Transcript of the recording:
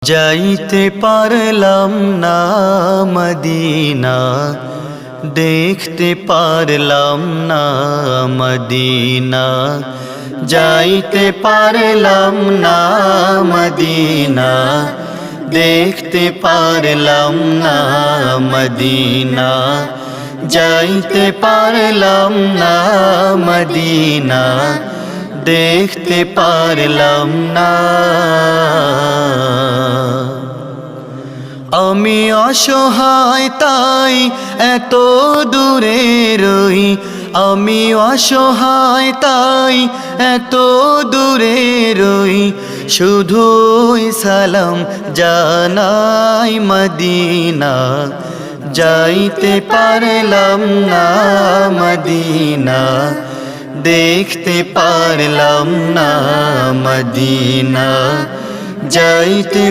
যাইতে পারলাম না মদিনা, দেখতে পারলাম না মদিনা। যাইতে পারলাম না মদিনা, দেখতে পারলাম না মদিনা। যাইতে পারলাম না মদিনা, দেখতে পারলাম না। আমি অসহায় তাই এত দূরে রই, আমি অসহায় তাই এত দূরে রই। শুধুই সালাম জানাই মদিনা, যাইতে পারলাম না মদিনা, দেখতে পারলাম না মদিনা। যাইতে